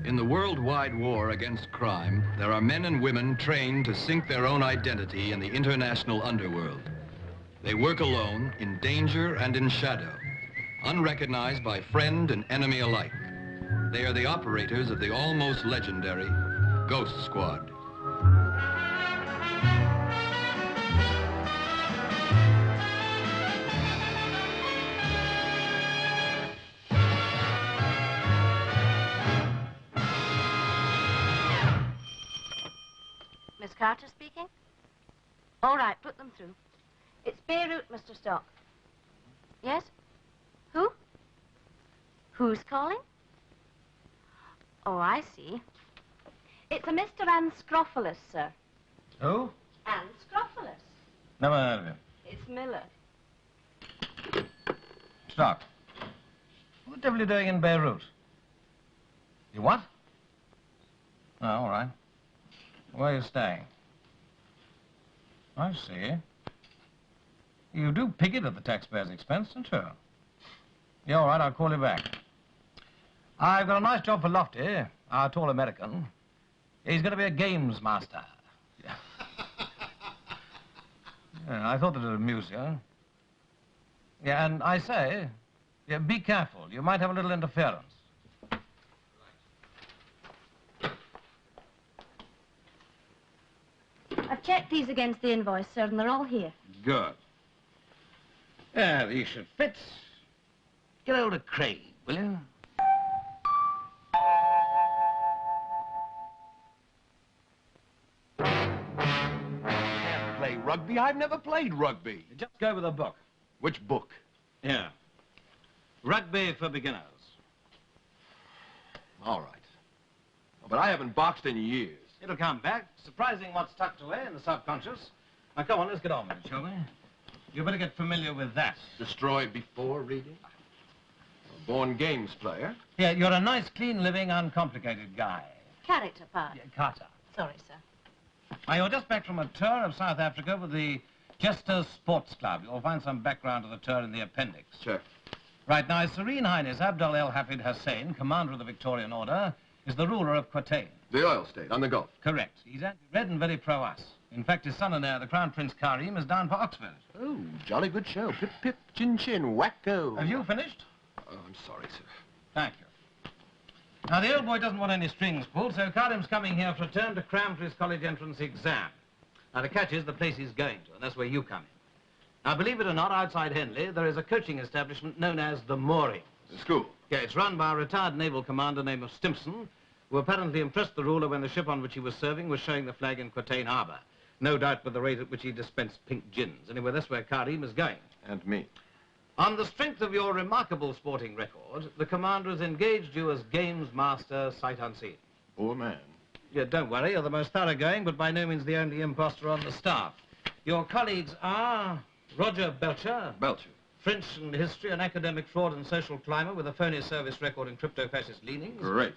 In the worldwide war against crime, there are men and women trained to sink their own identity in the international underworld. They work alone, in danger and in shadow, unrecognized by friend and enemy alike. They are the operators of the almost legendary Ghost Squad. Miss Carter speaking? All right, put them through. It's Beirut, Mr. Stock. Yes? Who? Who's calling? Oh, I see. It's a Mr. Anscrophilus, sir. Who? Anscrophilus. Never heard of him. It's Miller. Stock. What the devil are you doing in Beirut? You what? Oh, all right. Where are you staying? I see. You do picket at the taxpayer's expense, don't you? Yeah, all right, I'll call you back. I've got a nice job for Lofty, our tall American. He's going to be a games master. Yeah. Yeah, I thought that would amuse you. Yeah, and I say, yeah, be careful. You might have a little interference. I've checked these against the invoice, sir, and they're all here. Good. Yeah, these should fit. Get hold of Craig, will you? Can't play rugby. I've never played rugby. Just go with a book. Which book? Yeah. Rugby for beginners. All right. But I haven't boxed in years. It'll come back. Surprising what's tucked away in the subconscious. Now, come on, let's get on with it, shall we? You better get familiar with that. Destroyed before reading? A born games player. Yeah, you're a nice, clean, living, uncomplicated guy. Character part. Yeah, Carter. Sorry, sir. Now, you're just back from a tour of South Africa with the Jesters Sports Club. You'll find some background to the tour in the appendix. Sure. Right, now, His Serene Highness Abdul El Hafid Hussein, commander of the Victorian Order, is the ruler of Quatain. The oil state on the Gulf. Correct. He's anti-red and very pro-us. In fact, his son and heir, the Crown Prince Karim, is down for Oxford. Oh, jolly good show. Pip, pip, chin, chin, wacko. Have you finished? Oh, I'm sorry, sir. Thank you. Now, the old boy doesn't want any strings pulled, so Karim's coming here for a term to cram for his college entrance exam. Now, the catch is the place he's going to, and that's where you come in. Now, believe it or not, outside Henley, there is a coaching establishment known as the Moorings. The school? Yeah, it's run by a retired naval commander named Stimson, who apparently impressed the ruler when the ship on which he was serving was showing the flag in Quatain Harbour. No doubt with the rate at which he dispensed pink gins. Anyway, that's where Karim is going. And me. On the strength of your remarkable sporting record, the commander has engaged you as games master, sight unseen. Poor man. Yeah, don't worry, you're the most thoroughgoing, but by no means the only imposter on the staff. Your colleagues are Roger Belcher. Belcher. French and history, an academic fraud and social climber with a phony service record in crypto-fascist leanings. Great.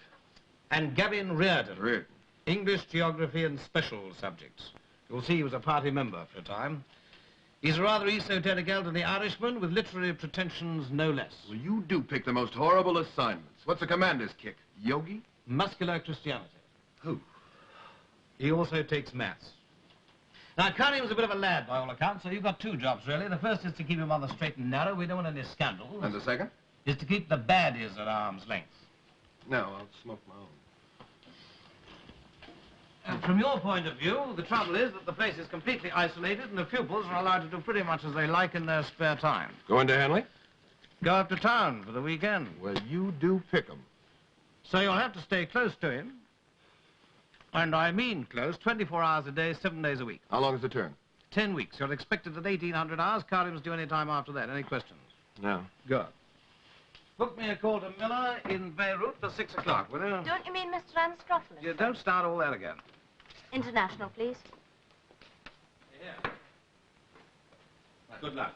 And Gavin Reardon. Reardon. English, geography, and special subjects. You'll see he was a party member for a time. He's a rather esoteric elderly Irishman with literary pretensions no less. Well, you do pick the most horrible assignments. What's the commander's kick? Yogi? Muscular Christianity. Who? He also takes maths. Now, Karim's a bit of a lad, by all accounts, so you've got two jobs, really. The first is to keep him on the straight and narrow. We don't want any scandals. And the second? Is to keep the baddies at arm's length. No, I'll smoke my own. And from your point of view, the trouble is that the place is completely isolated and the pupils are allowed to do pretty much as they like in their spare time. Going to Henley? Go up to town for the weekend. Well, you do pick 'em. So you'll have to stay close to him. And I mean close, 24 hours a day, 7 days a week. How long is the term? 10 weeks. You're expected at 1,800 hours. Karim's due any time after that. Any questions? No. Good. Book me a call to Miller in Beirut for 6 o'clock, will you? Don't you mean Mr. Anscrophilus? You don't start all that again. International, please. Yeah. Good luck.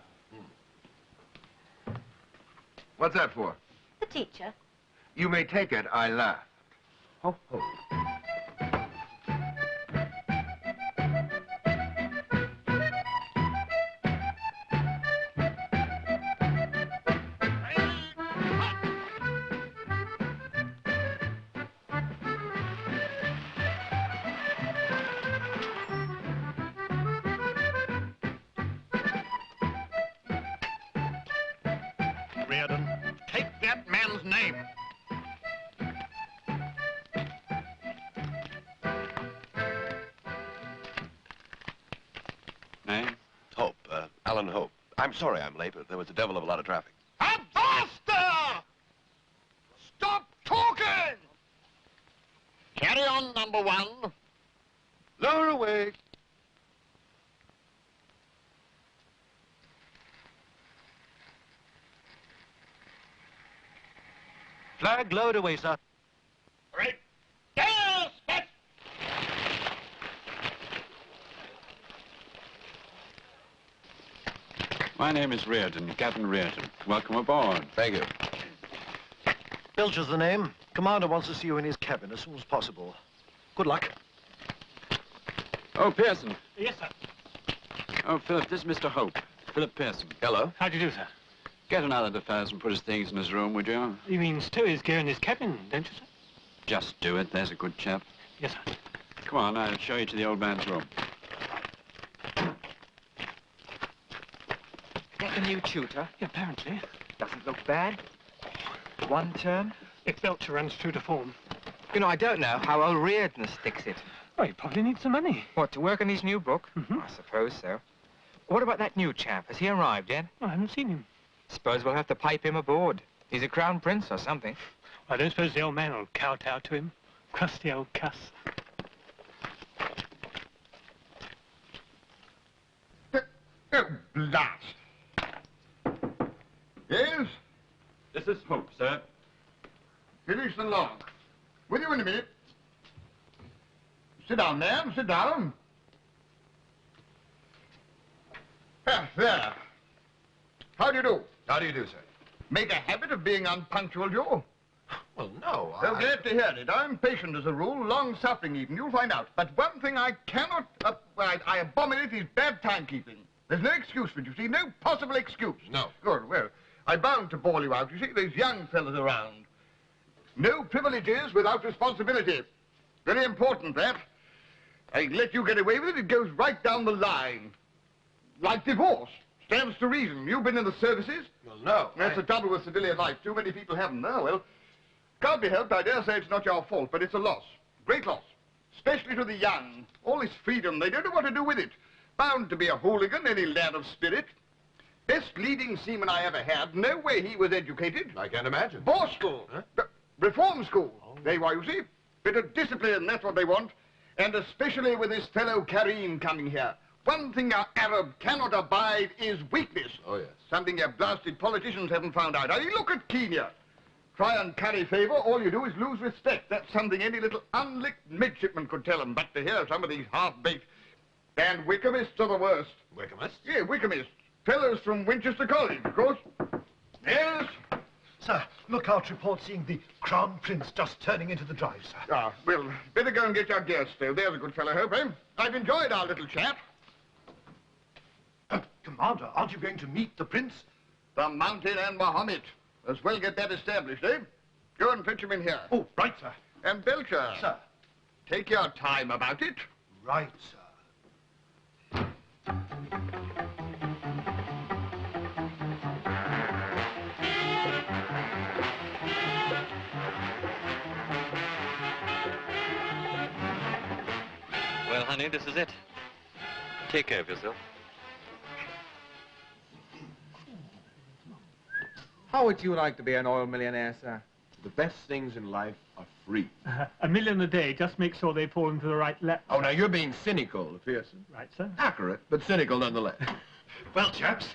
What's that for? The teacher. You may take it, I laughed. Ho, ho. Reardon. Take that man's name. Name? Hope, Alan Hope. I'm sorry I'm late, but there was a devil of a lot of traffic. Faster! Stop talking! Carry on, number one. Lower away. Flag lowered away, sir. Right. Yes, but... My name is Reardon, Gavin Reardon. Welcome aboard. Thank you. Belcher's the name. Commander wants to see you in his cabin as soon as possible. Good luck. Oh, Pearson. Yes, sir. Oh, Philip, this is Mr. Hope. Philip Pearson. Hello. How do you do, sir? Get an island affairs and put his things in his room, would you? You mean stow his gear in his cabin, don't you, sir? Just do it. There's a good chap. Yes, sir. Come on, I'll show you to the old man's room. That the new tutor? Yeah, apparently. Doesn't look bad. One term. If Belcher runs true to form. You know, I don't know how old Reardon sticks it. Well, he probably needs some money. What, to work on his new book? Mhm. I suppose so. What about that new chap? Has he arrived yet? I haven't seen him. Suppose we'll have to pipe him aboard. He's a crown prince or something. I don't suppose the old man will kowtow to him. Crusty old cuss. Oh, blast. Yes? This is Hope, sir. Finish the log. With you in a minute. Sit down, man. Sit down. There. How do you do? How do you do, sir? Make a habit of being unpunctual, Joe? Well, no. Well, glad to hear it. I'm patient as a rule, long-suffering even. You'll find out. But one thing I cannot... I abominate is bad timekeeping. There's no excuse for it, you see. No possible excuse. No. Good. Well, I'm bound to bawl you out. You see, there's young fellas around. No privileges without responsibility. Very important, that. I let you get away with it, it goes right down the line. Like divorce. Stands to reason. You've been in the services? Well, no. That's the trouble with civilian life. Too many people haven't. Oh, well, can't be helped. I dare say it's not your fault, but it's a loss. Great loss. Especially to the young. All this freedom, they don't know what to do with it. Bound to be a hooligan, any lad of spirit. Best leading seaman I ever had. No way he was educated. I can't imagine. Borstal. Huh? Reform school. There you are, you see. Bit of discipline, that's what they want. And especially with this fellow Karim coming here. One thing our Arab cannot abide is weakness. Oh, yes. Something your blasted politicians haven't found out. I mean, look at Kenya. Try and curry favor, all you do is lose respect. That's something any little unlicked midshipman could tell them. But to hear some of these half-baked and Wickhamists are the worst. Wickhamists? Yeah, Wickhamists. Fellows from Winchester College, of course. Yes? Sir, lookout report seeing the Crown Prince just turning into the drive, sir. Ah, well, better go and get your gear stowed. There's a good fellow, Hope, eh? I've enjoyed our little chat. Commander, aren't you going to meet the prince? The Mountain and Mohammed. As well get that established, eh? Go and fetch him in here. Oh, right, sir. And Belcher. Sir. Take your time about it. Right, sir. Well, honey, this is it. Take care of yourself. How would you like to be an oil millionaire, sir? The best things in life are free. $1 million a day. Just make sure they fall into the right lap. Oh, now, you're being cynical, Pearson. Right, sir. Accurate, but cynical nonetheless. Well, chaps,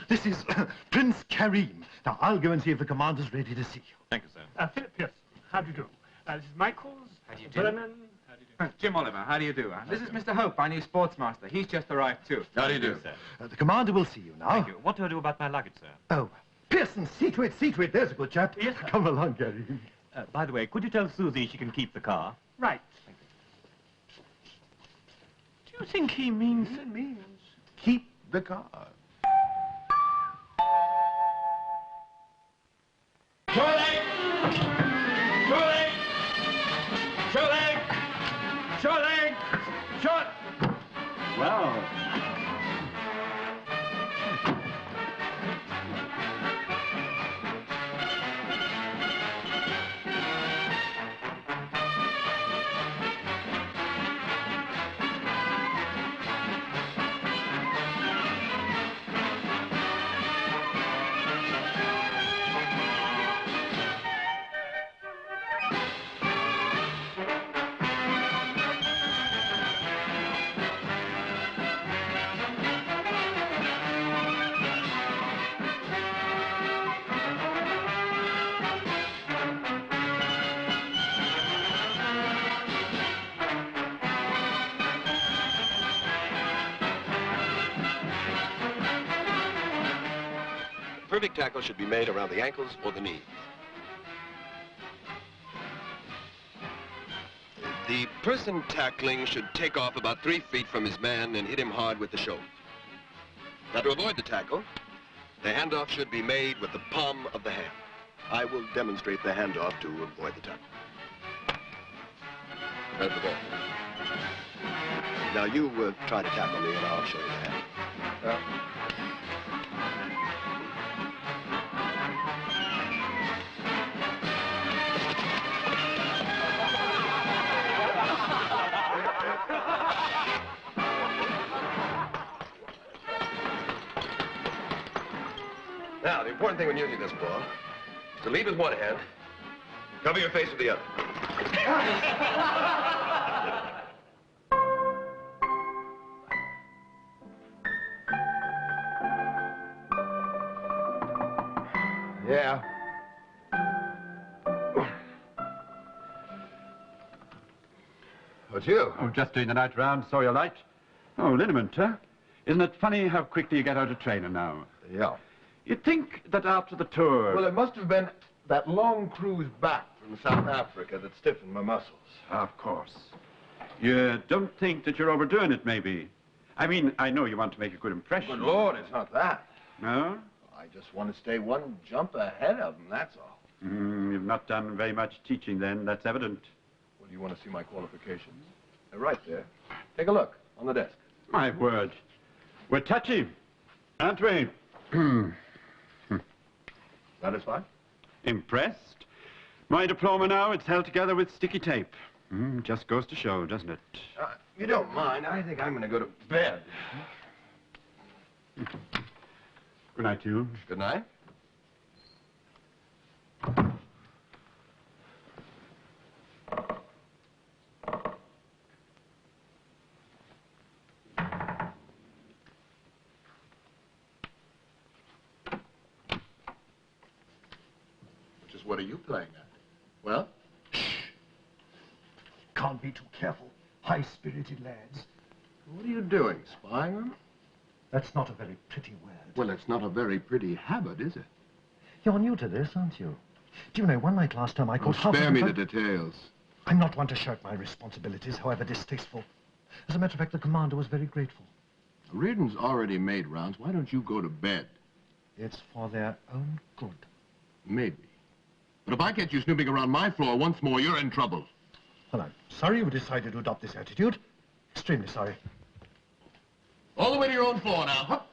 this is Prince Karim. Now, I'll go and see if the commander's ready to see you. Thank you, sir. Philip Pearson. How do you do? This is Michaels. How do you do? Brennan. How do you do? Jim Oliver, how do you do? This is Mr. Hope, our new sportsmaster. He's just arrived, too. How do you do? Sir. The commander will see you now. Thank you. What do I do about my luggage, sir? Oh, Pearson, see to it, see to it. There's a good chap. Yes, sir. Come along, Karim. By the way, could you tell Susie she can keep the car? Right. Do you think he means... It means keep the car. Shore leg! Short! Well, perfect tackle should be made around the ankles or the knees. The person tackling should take off about 3 feet from his man and hit him hard with the shoulder. Now, to avoid the tackle, the handoff should be made with the palm of the hand. I will demonstrate the handoff to avoid the tackle. There's the ball. Now, you try to tackle me, and I'll show you the hand. Now, the important thing when using this ball is to lead with one hand, cover your face with the other. Yeah. What's you? Oh, just doing the night round. Saw your light. Oh, liniment, huh? Isn't it funny how quickly you get out of trainer now? Yeah. You'd think that after the tour... Well, it must have been that long cruise back from South Africa that stiffened my muscles. Of course. You don't think that you're overdoing it, maybe? I mean, I know you want to make a good impression. Good Lord, it's not that. No? I just want to stay one jump ahead of them, that's all. You've not done very much teaching then, that's evident. Well, do you want to see my qualifications? They're right there. Take a look on the desk. My word. We're touchy, aren't we? Satisfied? Impressed? My diploma now, it's held together with sticky tape. Just goes to show, doesn't it? You don't mind. I think I'm going to go to bed. Good night to you. Good night. Just what are you playing at? Well? Can't be too careful. High-spirited lads. What are you doing, spying them? That's not a very pretty word. Well, it's not a very pretty habit, is it? You're new to this, aren't you? Do you know, one night last term I caught half spare of me the the details. I'm not one to shirk my responsibilities, however distasteful. As a matter of fact, the commander was very grateful. Reardon's already made rounds. Why don't you go to bed? It's for their own good. Maybe. But if I catch you snooping around my floor once more, you're in trouble. Well, I'm sorry you decided to adopt this attitude. Extremely sorry. All the way to your own floor now. Hup.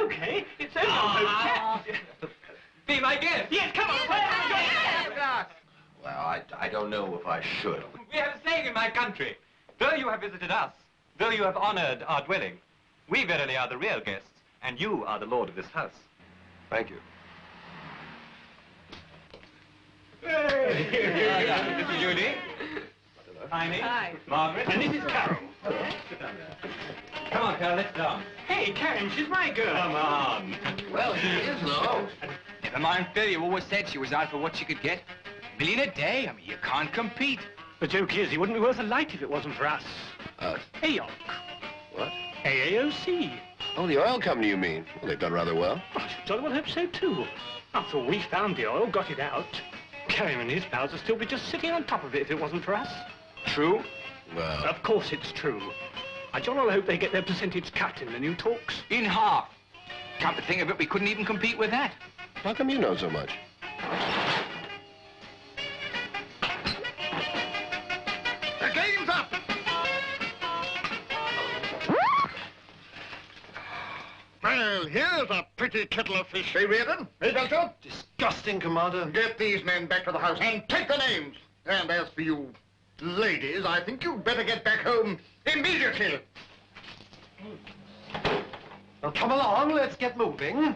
okay. It's over. Be my guest. Yes, come on. Well, I don't know if I should. We have a saying in my country. Though you have visited us, though you have honored our dwelling, we verily are the real guests, and you are the lord of this house. Thank you. Hey! This is Judy. Tiny. Hi. Margaret. And this is Carol. Come on, Carol, let's dance. Hey, Karen, she's my girl. Come on. Well, he is, though. Never mind, Phil. You always said she was out for what she could get. $1 million a day. I mean, you can't compete. The joke is, he wouldn't be worth a light if it wasn't for us. AOC. What? AAOC. Oh, the oil company, you mean? Well, they've done rather well. I should jolly well hope so, too. After all, we found the oil, got it out. Karim and his pals would still be just sitting on top of it if it wasn't for us. True? Well, Of course it's true. I jolly well hope they get their percentage cut in the new talks. In half. Come to think of it, we couldn't even compete with that. how come you know so much? The game's up! Well, here's a pretty kettle of fish, eh, Reardon? Eh, Doctor? Disgusting, Commander. Get these men back to the house and take the names. And as for you ladies, I think you'd better get back home immediately. Well, come along, let's get moving.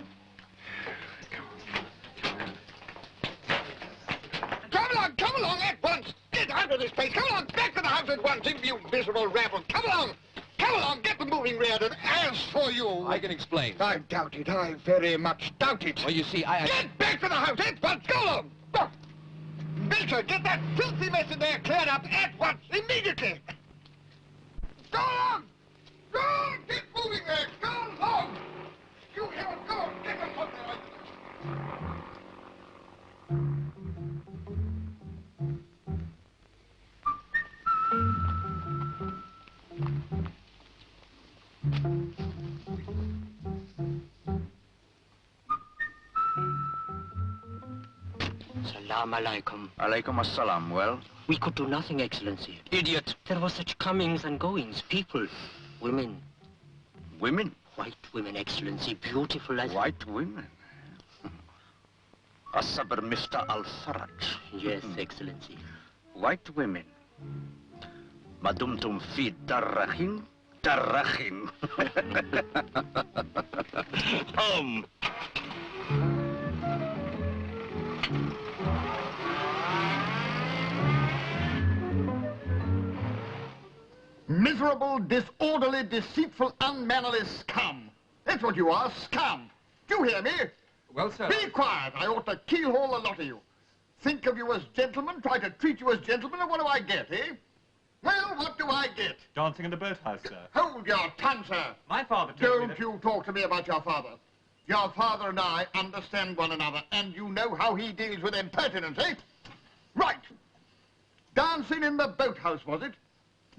Come along at once. Get out of this place. Come along, back to the house at once, you miserable rabble. Come along, get them moving, Reardon. As for you... I can explain. I doubt it, I very much doubt it. Well, you see, I... Get back to the house at once, go along. Milcher, get that filthy mess in there cleared up at once, immediately. Go along. Go on, get moving there. Go along. You hear it, go on, get them up there. Salam alaikum. Alaikum assalam. Well? We could do nothing, Excellency. Idiot. There were such comings and goings, people, women. Women? White women, Excellency, beautiful as... White women? Asabr Mr. Al-Faraj. Yes, Excellency. White women. Madumtum fi darrahin, darrahin. Miserable, disorderly, deceitful, unmannerly scum. That's what you are, scum. Do you hear me? Well, sir... Be quiet. I ought to keyhole a lot of you. Think of you as gentlemen, try to treat you as gentlemen, and what do I get, eh? Well, what do I get? Dancing in the boathouse, sir. Hold your tongue, sir. My father told me Don't you talk to me about your father. Your father and I understand one another, and you know how he deals with impertinence, eh? Right. Dancing in the boathouse, was it?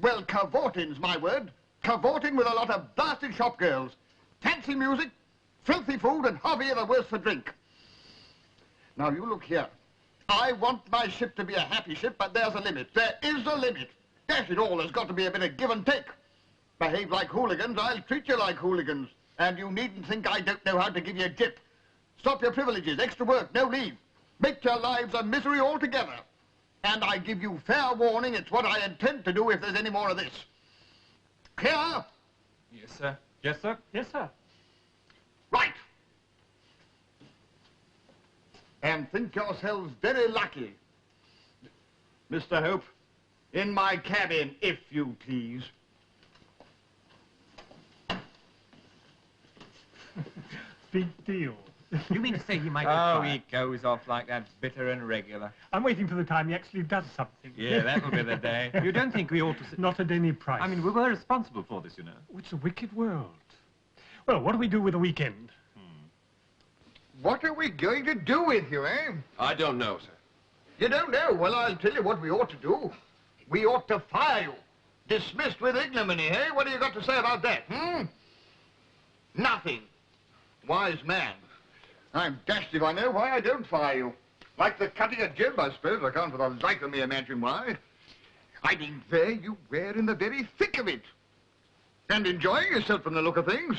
Well, cavorting's my word. Cavorting with a lot of blasted shop girls. Fancy music, filthy food, and hobby the worse for drink. Now, you look here. I want my ship to be a happy ship, but there's a limit. There is a limit. Dash it all, there's got to be a bit of give and take. Behave like hooligans, I'll treat you like hooligans. And you needn't think I don't know how to give you a jip. Stop your privileges, extra work, no leave. Make your lives a misery altogether. And I give you fair warning, it's what I intend to do if there's any more of this. Clear? Yes, sir. Yes, sir. Yes, sir. Right. And think yourselves very lucky. Mr. Hope, in my cabin, if you please. Big deal. You mean to say he might... Oh, he goes off like that, bitter and regular. I'm waiting for the time he actually does something. Yeah, that'll be the day. You don't think we ought to... Not at any price. I mean, we were responsible for this, you know. It's a wicked world. Well, what do we do with the weekend? What are we going to do with you, eh? I don't know, sir. You don't know? Well, I'll tell you what we ought to do. We ought to fire you. Dismissed with ignominy, eh? What have you got to say about that, Nothing. Wise man. I'm dashed if I know why I don't fire you. Like the cutting a jib, I suppose. I can't for the life of me imagine why. I mean, there you were in the very thick of it. And enjoying yourself from the look of things.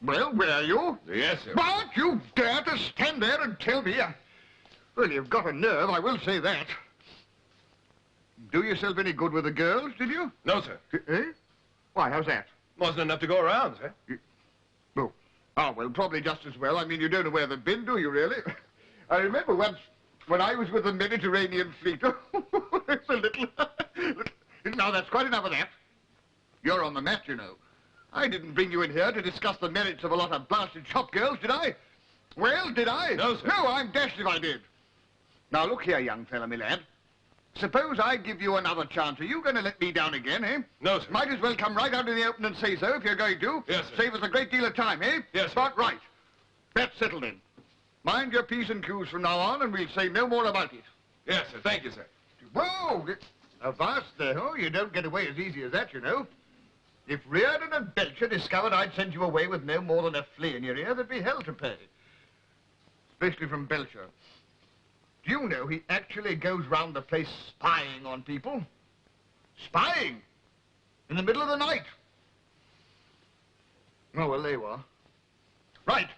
Well, were you? Yes, sir. But you dare to stand there and tell me? Well, you've got a nerve, I will say that. Do yourself any good with the girls, did you? No, sir. Eh? Why, how's that? Wasn't enough to go around, sir. Oh, well, probably just as well. I mean, you don't know where they've been, do you, really? I remember once when I was with the Mediterranean fleet. It's a little... Now, that's quite enough of that. You're on the mat, you know. I didn't bring you in here to discuss the merits of a lot of blasted shop girls, did I? Well, did I? No, sir. No, I'm dashed if I did. Now, look here, young fella, my lad. Suppose I give you another chance. Are you going to let me down again, eh? No, sir. Might as well come right out in the open and say so if you're going to. Yes, sir. Save us a great deal of time, eh? Yes, sir. But right. That's settled in. Mind your P's and Q's from now on, and we'll say no more about it. Yes, sir. Thank you, sir. Whoa! Avast there. Oh, you don't get away as easy as that, you know. If Reardon and Belcher discovered I'd send you away with no more than a flea in your ear, there'd be hell to pay. Especially from Belcher. Do you know he actually goes round the place spying on people? Spying? In the middle of the night? Oh, well, there you are. Right.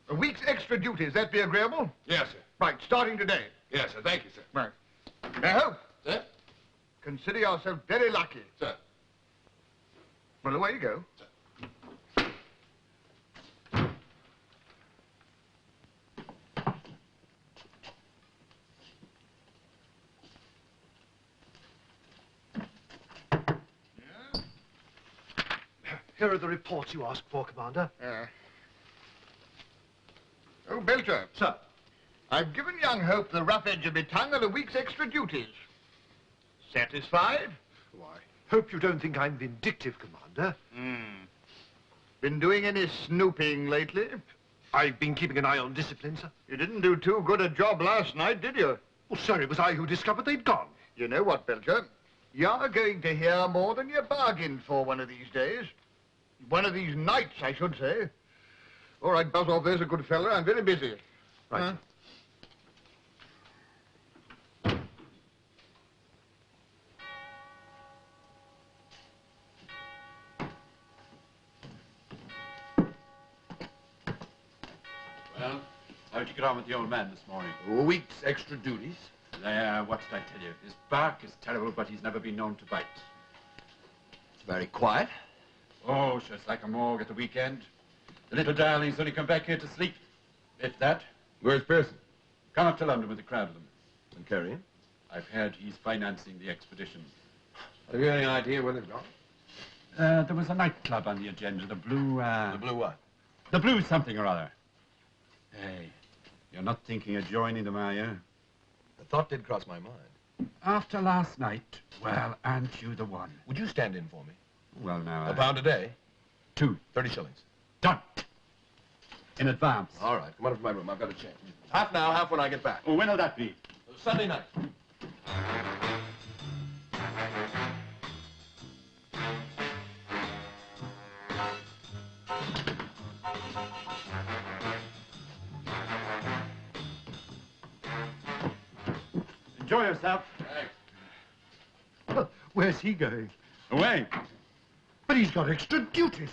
A week's extra duties. That be agreeable? Yes, sir. Right, starting today. Yes, sir. Thank you, sir. Right. Now, Sir? consider yourself very lucky. Sir. Well, away you go. Here are the reports you asked for, Commander. Oh, Belcher. Sir. I've given young Hope the rough edge of my tongue and a week's extra duties. Satisfied? Why, hope you don't think I'm vindictive, Commander. Been doing any snooping lately? I've been keeping an eye on discipline, sir. You didn't do too good a job last night, did you? Well, sir, it was I who discovered they'd gone. You know what, Belcher? You're going to hear more than you bargained for one of these days. One of these nights, I should say. All right, buzz off, there's a good fella. I'm very busy. Right. Well, how'd you get on with the old man this morning? A week's extra duties. There, what did I tell you? His bark is terrible, but he's never been known to bite. It's very quiet. Oh, sure, it's like a morgue at the weekend. The little darlings only come back here to sleep. If that. Where's Pearson? Come up to London with a crowd of them. And Carrion? I've heard he's financing the expedition. Have you any idea where they've gone? There was a nightclub on the agenda, the Blue, The Blue what? The Blue something or other. Hey, you're not thinking of joining them, are you? The thought did cross my mind. After last night, well, aren't you the one? Would you stand in for me? Well, now, A pound a day? 2. 30 shillings. Done. In advance. All right, come on up to my room. I've got a change. Half now, half when I get back. Oh, when'll that be? Sunday night. Enjoy yourself. Thanks. Where's he going? Away. But he's got extra duties.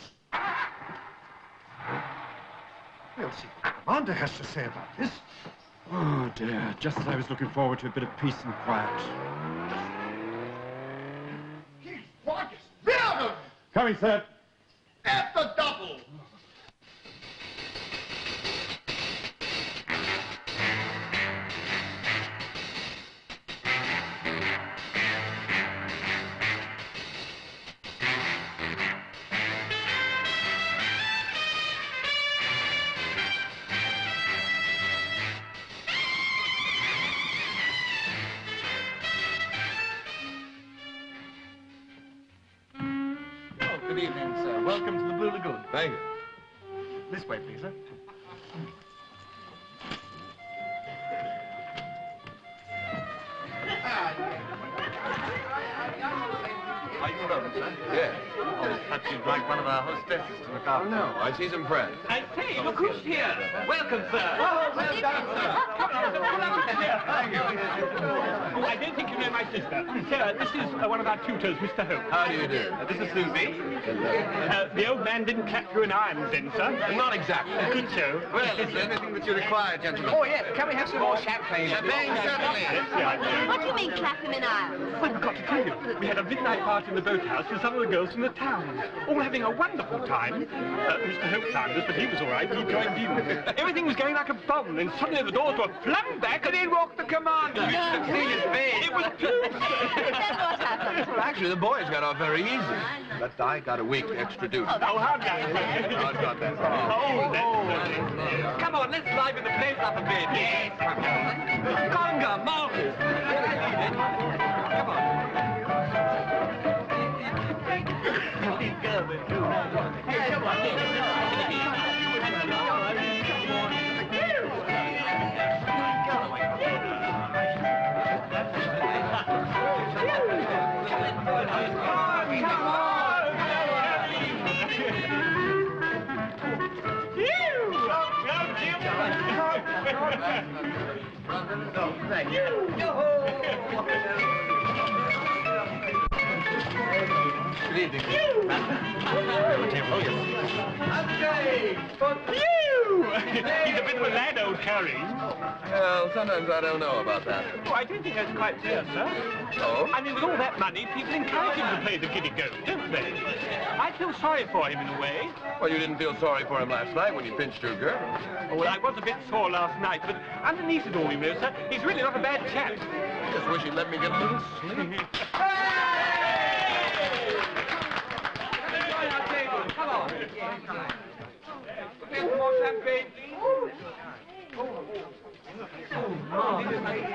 We'll see what the Commander has to say about this. Oh, dear. Just as I was looking forward to a bit of peace and quiet. He's what? Reardon! Coming, sir. At the double! Good evening, sir. Welcome to the Blue Lagoon. Thank you. This way, please, sir. Are you Welcome, sir. Yes. Perhaps you'd like one of our hostesses to look after. No, I see some friends. I say, look who's here. Welcome, sir. Oh, well done, sir. Come on, pull up a chair. Thank you. Oh, I don't think you know my sister. Sir, this is one of our tutors, Mr. Hope. How do you do? This is Susie. The old man didn't clap you in irons then, sir? Not exactly. Good show. Well, is there anything that you require, gentlemen? Oh, yes. Can we have some more champagne? Champagne, certainly. That's the idea. What do you mean clap him in irons? I forgot to tell you. We had a midnight party in the boathouse with some of the girls from the town. All having a wonderful time. Mr. Hope found us, but he was all right. He joined in. Everything was going like a bomb, and suddenly the doors were flung back, and in walked the commander. You should have seen his face. It was Then what happened? Well, actually, the boys got off very easy. But I got a week extra duty. Oh, how nice. No, it's not that. Come on, let's liven the place up a bit. Yes. Conga, Malthus. Come on. Good evening. He's a bit of a lad, old Carrie. Well, sometimes I don't know about that. Oh, I don't think that's quite fair, sir. Oh? I mean, with all that money, people encourage him to play the giddy-go, don't they? I feel sorry for him in a way. Well, you didn't feel sorry for him last night when you pinched your girl. Oh, well, I was a bit sore last night, but underneath it all, you know, sir, he's really not a bad chap. Just wish he'd let me get a little sleep. Come on. Some more champagne, please.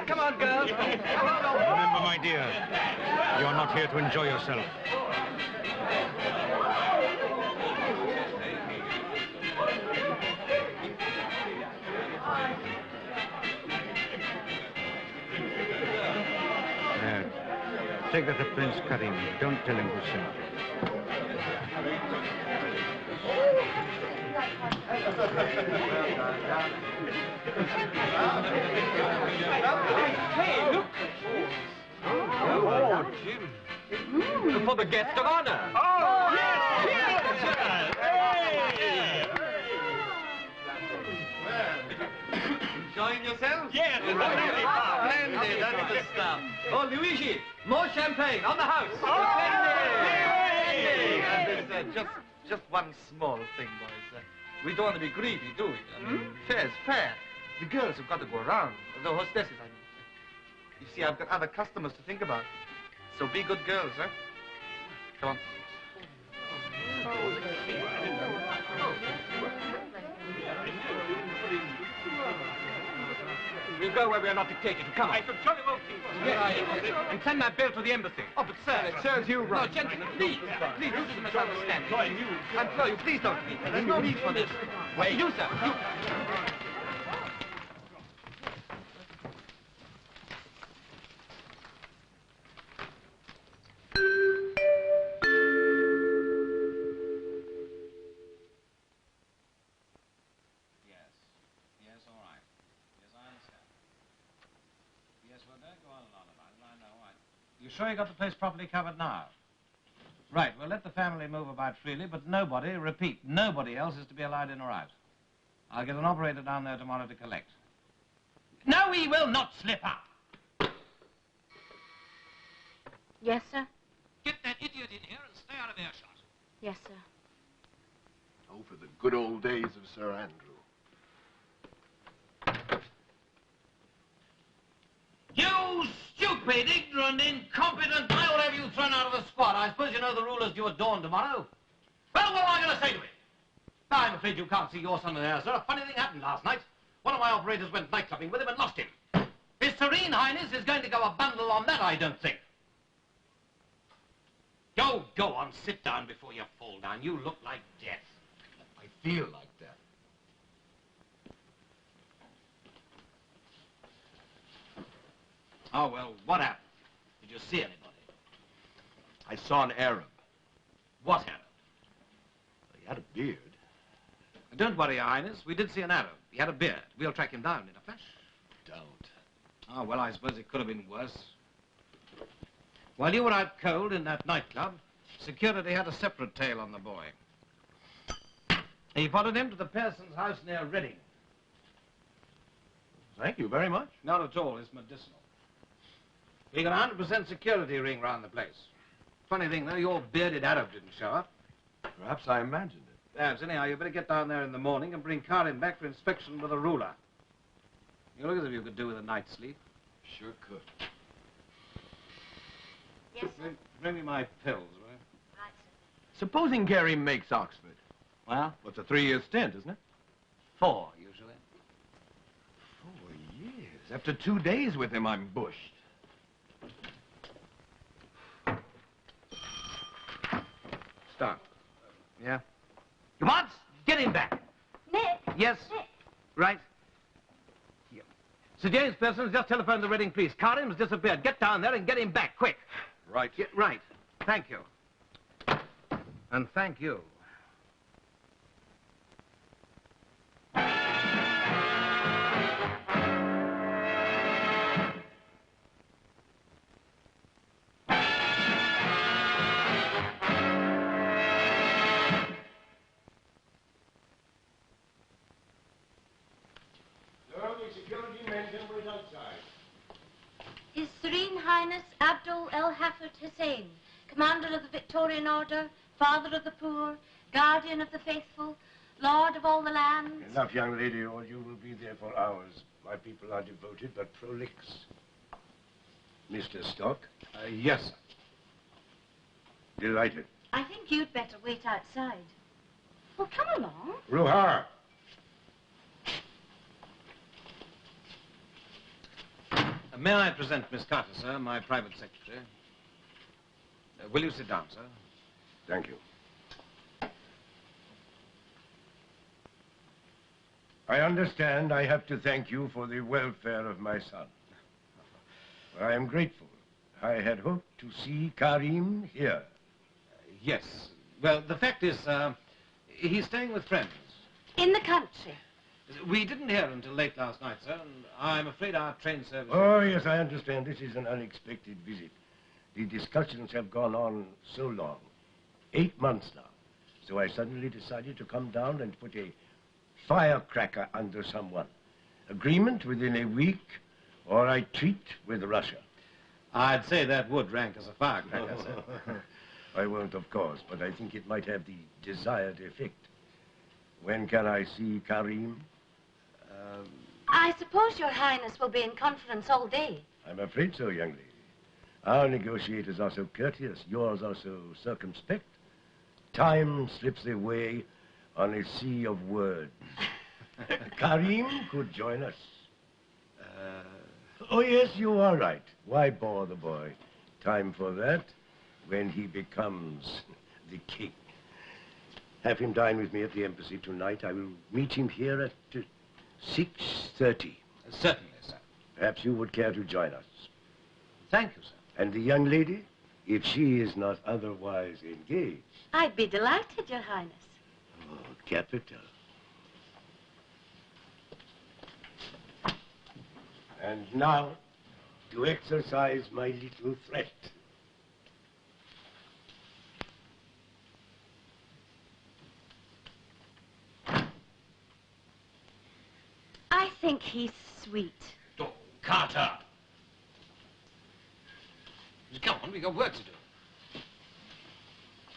Come on, girls. Remember, my dear, you're not here to enjoy yourself. Take that to Prince Karim. Don't tell him who sent you. Hey, look. Oh, Jim. For the guest of honor. Oh, yes! Enjoying yourself? Yes, Splendid, that's the stuff. Oh, Luigi, more champagne on the house. There's just one small thing, boys. We don't want to be greedy, do we? I mean, fair's fair. The girls have got to go around. The hostesses, I mean. You see, I've got other customers to think about. So be good girls, huh? Come on. We'll go where we are not dictated to. Come on. I shall jolly well keep. Yes. And send that bill to the embassy. Oh, but sir, it serves you right. No, gentlemen, please. Please, this is a misunderstanding. Employing you. I implore you, please don't leave. There's no need for this. Wait. You, sir. You. Yes, all right. Yes, I understand. Yes, well, don't go on and on about it. I know. You sure you got the place properly covered now? Right, well, let the family move about freely, but nobody, repeat, nobody else is to be allowed in or out. I'll get an operator down there tomorrow to collect. No, he will not slip up! Yes, sir? Get that idiot in here and stay out of earshot. Yes, sir. Oh, for the good old days of Sir Andrew. You stupid, ignorant, incompetent, I will have you thrown out of the squad. I suppose you know the rule is due at dawn tomorrow. Well, what am I going to say to it? I'm afraid you can't see your son there, sir. A funny thing happened last night. One of my operators went night clubbing with him and lost him. His Serene Highness is going to go a bundle on that, I don't think. Go on, sit down before you fall down. You look like death. I feel like that. Oh, well, what happened? Did you see anybody? I saw an Arab. What Arab? He had a beard. Don't worry, Your Highness. We did see an Arab. He had a beard. We'll track him down in a flash. Don't. Oh, well, I suppose it could have been worse. While you were out cold in that nightclub, security had a separate tale on the boy. He followed him to the Pearsons' house near Reading. Thank you very much. Not at all. It's medicinal. We got a 100% security ring round the place. Funny thing, though, your bearded Arab didn't show up. Perhaps I imagined it. Perhaps. Anyhow, you better get down there in the morning and bring Karim back for inspection with a ruler. You look as if you could do with a night's sleep. Sure could. Yes, sir. Bring me my pills, will you? Right, sir. Supposing Gary makes Oxford. Well? What's a 3-year stint, isn't it? 4, usually. 4 years. After 2 days with him, I'm bushed. Stop. Yeah? Come on, get him back. Nick. Yes? Nick. Right. Here. Sir James Pearson's just telephoned the Reading police. Karim's disappeared. Get down there and get him back, quick. Right. Yeah, right. Thank you. And thank you. His Serene Highness Abdul El Hafid Hussein, Commander of the Victorian Order, Father of the Poor, Guardian of the Faithful, Lord of all the lands. Enough, young lady, or you will be there for hours. My people are devoted but prolix. Mr. Stock? Yes, sir. Delighted. I think you'd better wait outside. Well, come along. Ruha! May I present Miss Carter, sir, my private secretary? Will you sit down, sir? Thank you. I understand I have to thank you for the welfare of my son. I am grateful. I had hoped to see Karim here. Yes. Well, the fact is, he's staying with friends. In the country. We didn't hear until late last night, sir, and I'm afraid our train service... Oh, yes, I understand. This is an unexpected visit. The discussions have gone on so long. 8 months now. So I suddenly decided to come down and put a firecracker under someone. Agreement within a week, or I treat with Russia. I'd say that would rank as a firecracker, sir. I won't, of course, but I think it might have the desired effect. When can I see Karim? I suppose Your Highness will be in conference all day. I'm afraid so, young lady. Our negotiators are so courteous, yours are so circumspect. Time slips away on a sea of words. Karim could join us. Oh, yes, you are right. Why bore the boy? Time for that when he becomes the king. Have him dine with me at the embassy tonight. I will meet him here at 6:30. Certainly, sir. Perhaps you would care to join us. Thank you, sir. And the young lady, if she is not otherwise engaged. I'd be delighted, Your Highness. Oh, capital. And now, to exercise my little threat. I think he's sweet. Oh, Carter! Come on, we've got work to do.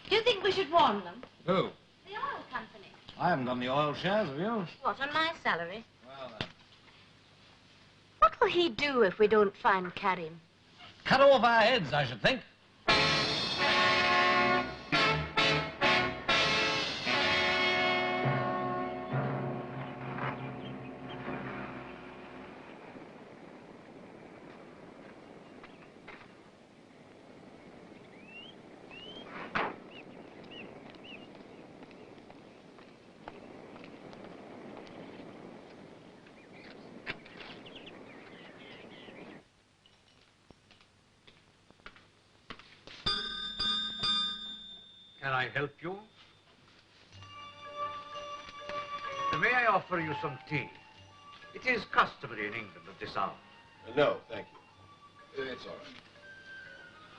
Do you think we should warn them? Who? The oil company. I haven't done the oil shares, have you? What, on my salary? Well, then. What will he do if we don't find Karim? Cut off our heads, I should think. Can I help you? May I offer you some tea? It is customary in England at this hour. No, thank you. It's all right.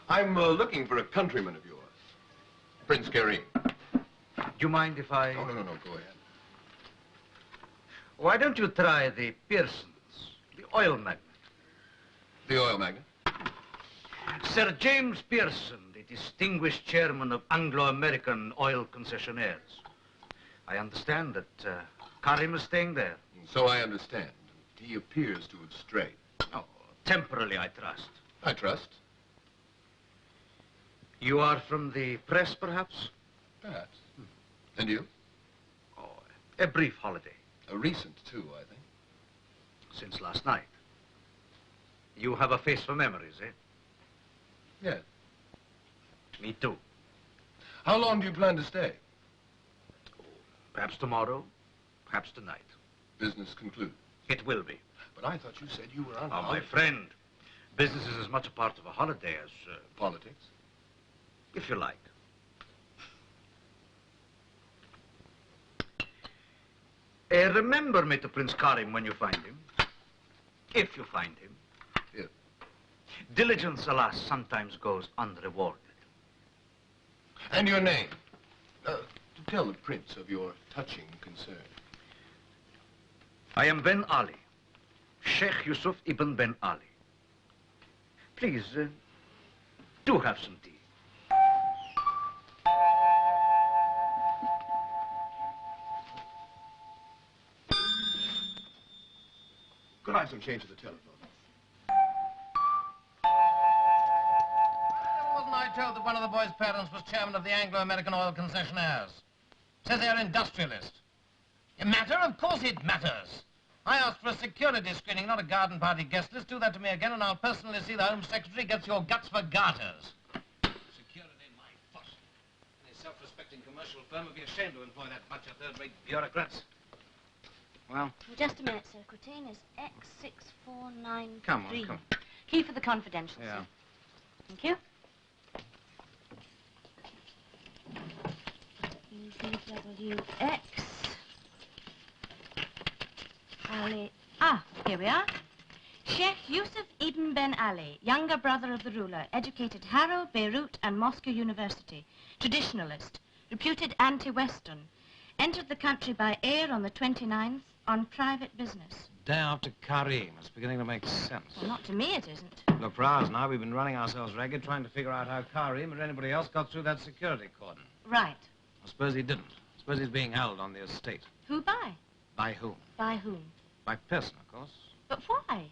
I'm looking for a countryman of yours, Prince Karim. Do you mind if I... Oh, no, go ahead. Why don't you try the Pearsons, the oil magnate? The oil magnate? Sir James Pearson, the distinguished chairman of Anglo-American oil concessionaires. I understand that Karim is staying there. So I understand. He appears to have strayed. Oh, temporarily, I trust. I trust. You are from the press, perhaps? Perhaps. And you? Oh, a brief holiday. A recent, too, I think. Since last night. You have a face for memories, eh? Yes. Me too. How long do you plan to stay? Perhaps tomorrow, perhaps tonight. Business concluded. It will be. But I thought you said you were on Oh, my holiday. friend, business is as much a part of a holiday as... Politics? If you like. Remember me to Prince Karim when you find him. If you find him. Yes. Diligence, alas, sometimes goes unrewarded. And your name? To tell the prince of your touching concern. I am Ben Ali, Sheikh Yusuf Ibn Ben Ali. Please, do have some tea. Could I have some change at the telephone? Wasn't I told that one of the boys' parents was chairman of the Anglo-American oil concessionaires? Says they're industrialist. It matter? Of course it matters. I asked for a security screening, not a garden party guest list. Do that to me again, and I'll personally see the Home Secretary gets your guts for garters. Security, my fuss. Any self-respecting commercial firm would be ashamed to employ that bunch of third-rate bureaucrats. Well? Just a minute, sir. Courtaine is X6493. Come on. Key for the confidential, Yeah. sir. Thank you. EZWX. Ali. Ah, here we are. Sheikh Yusuf Ibn Ben Ali, younger brother of the ruler, educated Harrow, Beirut, and Moscow University. Traditionalist, reputed anti-Western. Entered the country by air on the 29th on private business. Day after Karim. It's beginning to make sense. Well, not to me, it isn't. Look, for hours now, we've been running ourselves ragged trying to figure out how Karim or anybody else got through that security cordon. Right. I suppose he didn't. I suppose he's being held on the estate. Who by? By whom? By whom? By Pearson, of course. But why?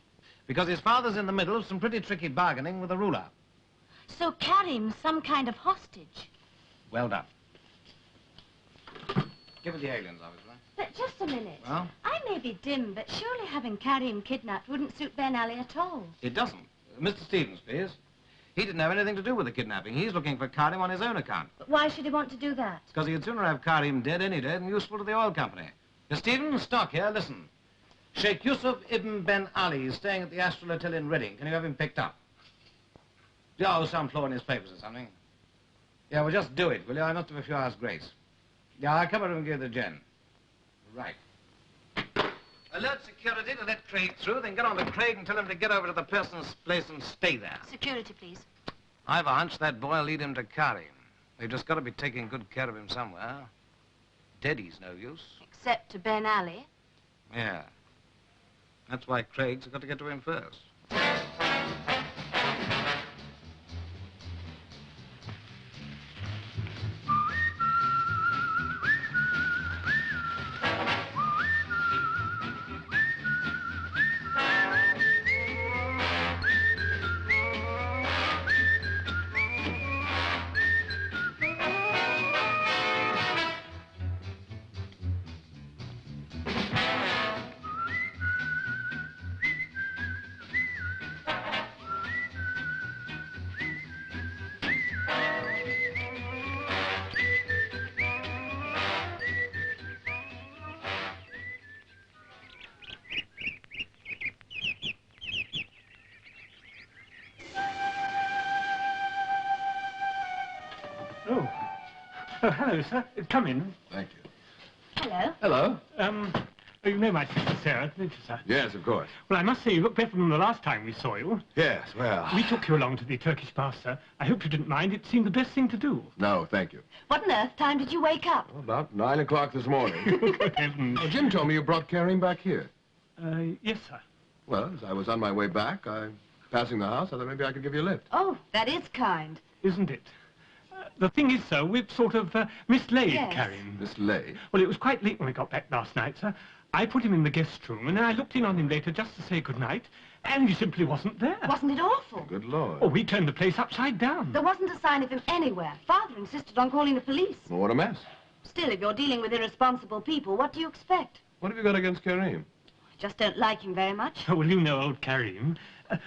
Because his father's in the middle of some pretty tricky bargaining with the ruler. So Karim's some kind of hostage. Well done. Give it the aliens, obviously. But just a minute. Well? I may be dim, but surely having Karim kidnapped wouldn't suit Ben Ali at all. It doesn't. Mr. Stevens, please. He didn't have anything to do with the kidnapping. He's looking for Karim on his own account. But why should he want to do that? Because he'd sooner have Karim dead any day than useful to the oil company. Mr. Stevens, stock here, listen. Sheikh Yusuf Ibn Ben Ali is staying at the Astral Hotel in Reading. Can you have him picked up? Oh, some flaw in his papers or something. Yeah, well, just do it, will you? I must have a few hours' grace. Yeah, I'll come over and give the gen. Right. Alert security to let Craig through, then get on to Craig and tell him to get over to the Pearson's place and stay there. Security, please. I've a hunch that boy will lead him to Karim. They've just got to be taking good care of him somewhere. Dead he's no use. Except to Ben Ali. Yeah. That's why Craig's got to get to him first. Oh, hello, sir. Come in. Thank you. Hello. Hello. You know my sister Sarah, don't you, sir? Yes, of course. Well, I must say you look better than the last time we saw you. Yes, well... We took you along to the Turkish bath, sir. I hope you didn't mind. It seemed the best thing to do. No, thank you. What on earth time did you wake up? About 9 o'clock this morning. Good heavens. Oh, Jim told me you brought Karim back here. Yes, sir. Well, as I was on my way back, passing the house, I thought maybe I could give you a lift. Oh, that is kind. Isn't it? The thing is, sir, we've sort of mislaid Yes. Karim. Mislaid? Well, it was quite late when we got back last night, sir. I put him in the guest room, and then I looked in on him later just to say goodnight, and he simply wasn't there. Wasn't it awful? Good Lord. Oh, we turned the place upside down. There wasn't a sign of him anywhere. Father insisted on calling the police. Well, what a mess. Still, if you're dealing with irresponsible people, what do you expect? What have you got against Karim? I just don't like him very much. Oh, well, you know old Karim.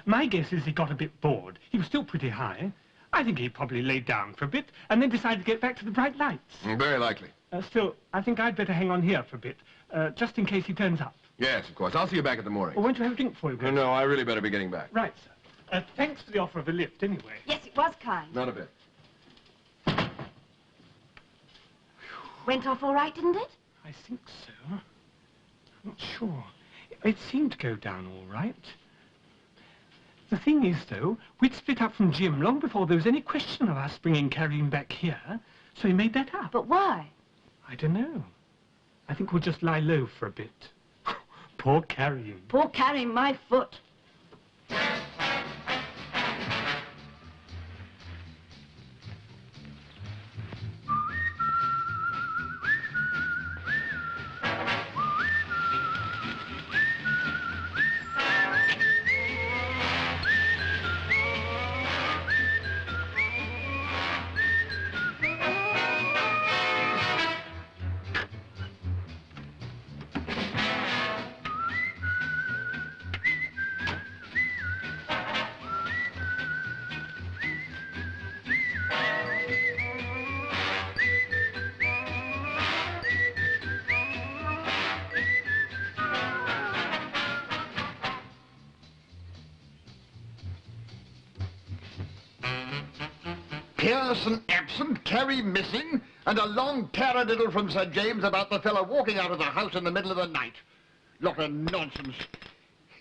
My guess is he got a bit bored. He was still pretty high. I think he probably laid down for a bit and then decided to get back to the bright lights. Very likely. Still, I think I'd better hang on here for a bit, just in case he turns up. Yes, of course. I'll see you back at the mooring. Or won't you have a drink for you? No, I really better be getting back. Right, sir. Thanks for the offer of a lift, anyway. Yes, it was kind. Not a bit. Went off all right, didn't it? I think so. I'm not sure. It seemed to go down all right. The thing is, though, we'd split up from Jim long before there was any question of us bringing Karim back here, so he made that up. But why? I don't know. I think we'll just lie low for a bit. Poor Karim. Poor Karim, my foot. Pearson absent, Carey missing, and a long taradiddle from Sir James about the fellow walking out of the house in the middle of the night. Lot of nonsense.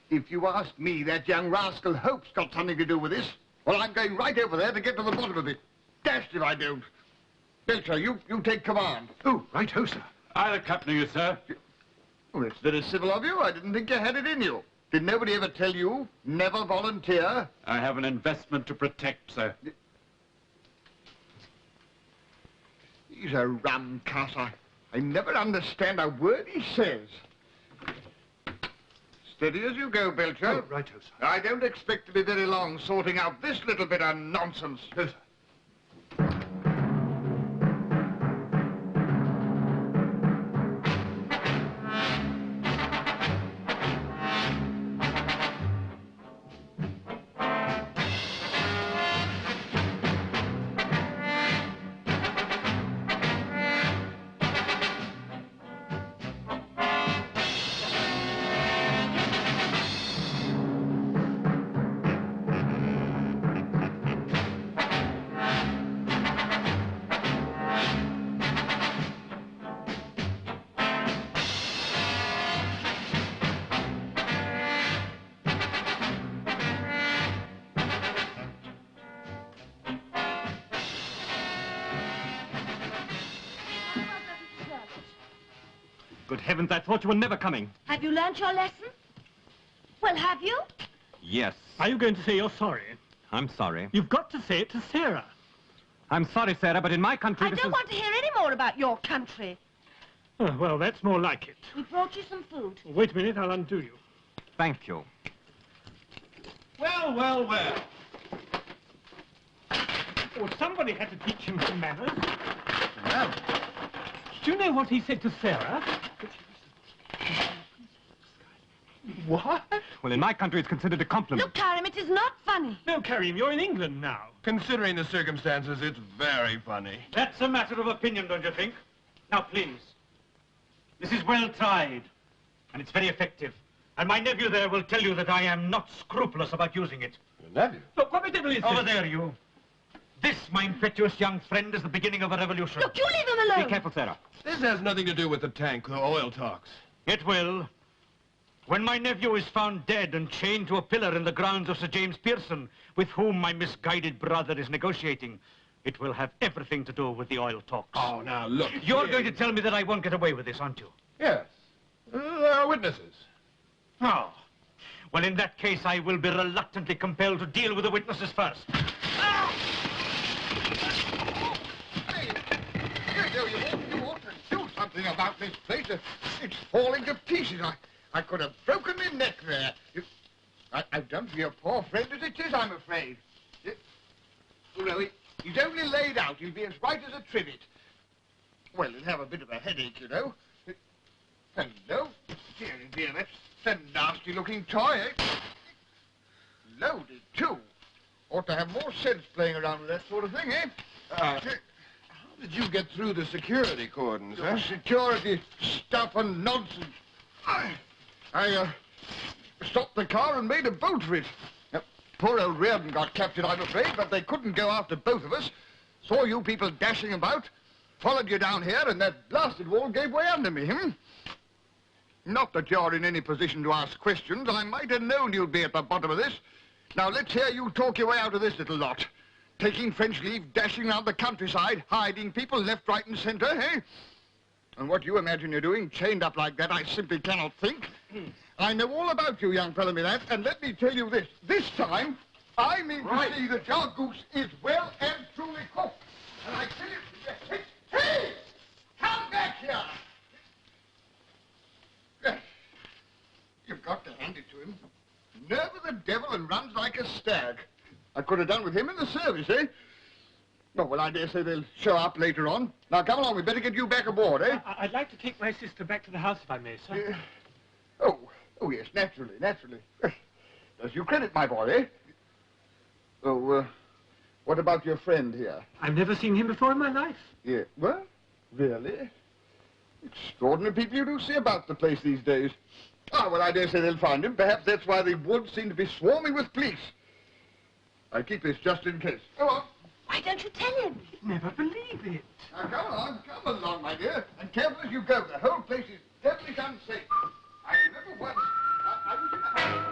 If you ask me, that young rascal Hope's got something to do with this. Well, I'm going right over there to get to the bottom of it. Dashed if I don't. Belcher, you take command. Oh, right-ho, sir. I'll accompany you, sir. Well, it's very civil of you. I didn't think you had it in you. Did nobody ever tell you, never volunteer? I have an investment to protect, sir. He's a rum cuss. I never understand a word he says. Steady as you go, Belcher. Oh, right-ho, sir. I don't expect to be very long sorting out this little bit of nonsense. No, sir. Good heavens, I thought you were never coming. Have you learnt your lesson? Well, have you? Yes. Are you going to say you're sorry? I'm sorry. You've got to say it to Sarah. I'm sorry, Sarah, but in my country I don't want to hear any more about your country. Oh, well, that's more like it. We brought you some food. Wait a minute, I'll undo you. Thank you. Well, well, well. Oh, somebody had to teach him some manners. Well. Do you know what he said to Sarah? What? Well, in my country, it's considered a compliment. Look, Karim, it is not funny. No, Karim, you're in England now. Considering the circumstances, it's very funny. That's a matter of opinion, don't you think? Now, please. This is well tried, and it's very effective. And my nephew there will tell you that I am not scrupulous about using it. Your nephew? Look, what the devil is Over this? there, you. This, my impetuous young friend, is the beginning of a revolution. Look, you leave him alone. Be careful, Sarah. This has nothing to do with the tank, the oil talks. It will. When my nephew is found dead and chained to a pillar in the grounds of Sir James Pearson, with whom my misguided brother is negotiating, it will have everything to do with the oil talks. Oh, now, look. You're going to tell me that I won't get away with this, aren't you? Yes. There are witnesses. Oh. Well, in that case, I will be reluctantly compelled to deal with the witnesses first. You ought to do something about this place. It's falling to pieces. I could have broken my neck there. I've done for your poor friend as it is, I'm afraid. You know, he's only laid out. He'll be as right as a trivet. Well, he'll have a bit of a headache, you know. Hello? Dear, that's a nasty-looking toy, eh? Loaded, too. Ought to have more sense playing around with that sort of thing, eh? How did you get through the security cordons, huh? Security stuff and nonsense. I stopped the car and made a bolt for it. Poor old Reardon got captured, I'm afraid, but they couldn't go after both of us. Saw you people dashing about, followed you down here, and that blasted wall gave way under me, Not that you're in any position to ask questions. I might have known you'd be at the bottom of this. Now, let's hear you talk your way out of this little lot. Taking French leave, dashing around the countryside, hiding people left, right, and centre, eh? And what you imagine you're doing, chained up like that, I simply cannot think. I know all about you, young fellow, me lad, and let me tell you this. This time, I mean to see that your goose is well and truly cooked. And I tell you, hey! Come back here! You've got to hand it to him. Nerve of the devil and runs like a stag. I could have done with him in the service, eh? Oh, well, I dare say they'll show up later on. Now, come along, we'd better get you back aboard, eh? I'd like to take my sister back to the house, if I may, sir. Oh, yes, naturally. Does you credit, my boy, eh? Oh, what about your friend here? I've never seen him before in my life. Yeah, well, really? Extraordinary people you do see about the place these days. Ah, well, I dare say they'll find him. Perhaps that's why the woods seem to be swarming with police. I'll keep this just in case. Go on. Why don't you tell him? Never believe it. Now, come along, my dear. And careful as you go. The whole place is devilish unsafe. I remember once, I was in a house.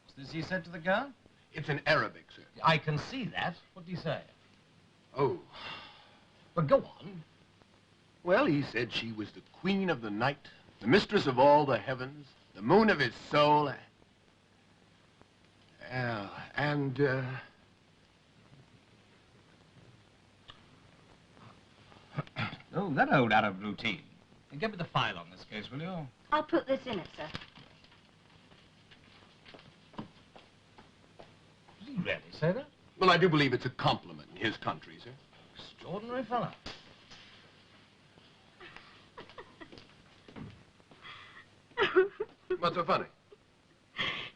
What's this he said to the girl? It's in Arabic, sir. I can see that. What did he say? Oh. Well, go on. Well, he said she was the queen of the night, the mistress of all the heavens, the moon of his soul, and Oh, that old Arab routine. And give me the file on this case, will you? I'll put this in it, sir. Did he really say that? Well, I do believe it's a compliment in his country, sir. Extraordinary fellow. What's so funny?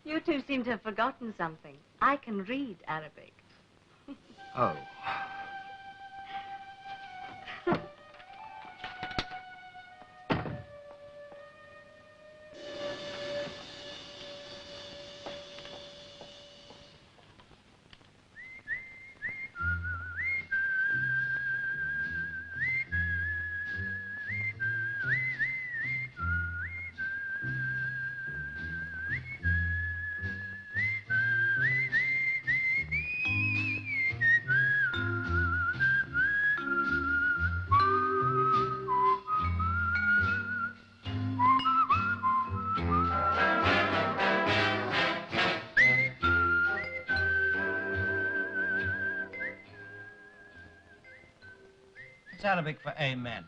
You two seem to have forgotten something. I can read Arabic. Oh. It's Arabic for amen.